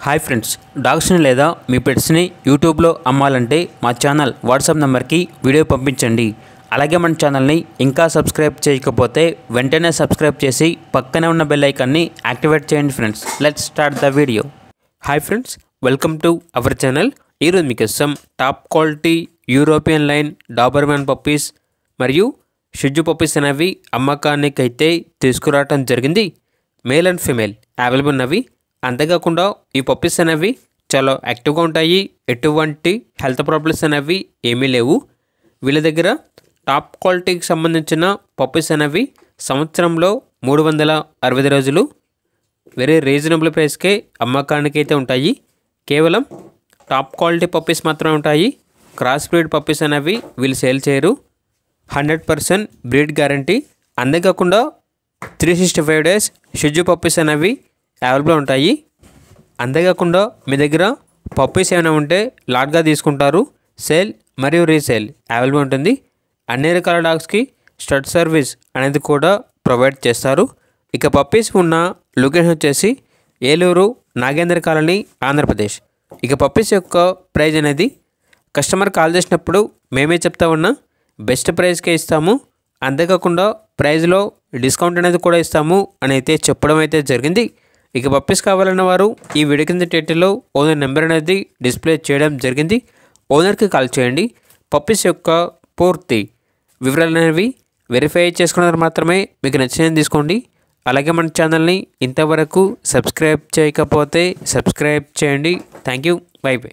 Hi friends, డాగ్స్ని లేదా మీ పెట్స్ని యూట్యూబ్లో అమ్మాలంటే మా ఛానల్ వాట్సాప్ నెంబర్కి వీడియో పంపించండి. అలాగే మన ఛానల్ని ఇంకా సబ్స్క్రైబ్ చేయకపోతే వెంటనే సబ్స్క్రైబ్ చేసి పక్కనే ఉన్న బెల్ ఐకాన్ని యాక్టివేట్ చేయండి friends. Let's start the video. Hi friends, welcome to our channel. ఈరోజు మీకోసం top quality European line Doberman puppies మరియు షిట్జు పప్పీస్ అనేవి అమ్మకానికి అయితే తీసుకురావడం జరిగింది. మేల్ అండ్ ఫీమేల్ అవైలబుల్ ఉన్నవి. అంతేకాకుండా ఈ పప్పీస్ అనేవి చాలా యాక్టివ్గా ఉంటాయి. ఎటువంటి హెల్త్ ప్రాబ్లమ్స్ అనేవి ఏమీ లేవు. వీళ్ళ దగ్గర టాప్ క్వాలిటీకి సంబంధించిన పప్పీస్ అనేవి సంవత్సరంలో 365 రోజులు వెరీ రీజనబుల్ ప్రైస్కే అమ్మకానికి అయితే ఉంటాయి. కేవలం టాప్ క్వాలిటీ పప్పీస్ మాత్రమే ఉంటాయి. క్రాస్ బ్రీడ్ పప్పీస్ అనేవి వీళ్ళు సేల్ చేయరు. 100% బ్రీడ్ గ్యారంటీ. అంతేకాకుండా 365 డేస్ షిట్జు పప్పీస్ అనేవి అవైలబుల్ ఉంటాయి. అంతేకాకుండా మీ దగ్గర పప్పీస్ ఏమైనా ఉంటే లాట్గా తీసుకుంటారు. సేల్ మరియు రీసేల్ అవైలబుల్ ఉంటుంది. అన్ని రకాల డాగ్స్కి స్టడ్ సర్వీస్ అనేది కూడా ప్రొవైడ్ చేస్తారు. ఇక పప్పీస్ ఉన్న లొకేషన్ వచ్చేసి ఏలూరు, నాగేంద్ర కాలనీ, ఆంధ్రప్రదేశ్. ఇక పప్పీస్ యొక్క ప్రైజ్ అనేది కస్టమర్ కాల్ చేసినప్పుడు మేమే చెప్తా ఉన్నా బెస్ట్ ప్రైస్కే ఇస్తాము. అంతేకాకుండా ప్రైజ్లో డిస్కౌంట్ అనేది కూడా ఇస్తాము అని అయితే చెప్పడం అయితే జరిగింది. ఇక పప్పీస్ కావాలన్న వారు ఈ వీడియో కింద టైటిల్లో ఓనర్ నెంబర్ అనేది డిస్ప్లే చేయడం జరిగింది. ఓనర్కి కాల్ చేయండి. పప్పీస్ యొక్క పూర్తి వివరాలు అనేవి వెరిఫై చేసుకున్నారు మాత్రమే మీకు నచ్చినది తీసుకోండి. అలాగే మన ఛానల్ని ఇంతవరకు సబ్స్క్రైబ్ చేయకపోతే సబ్స్క్రైబ్ చేయండి. Thank you. By by.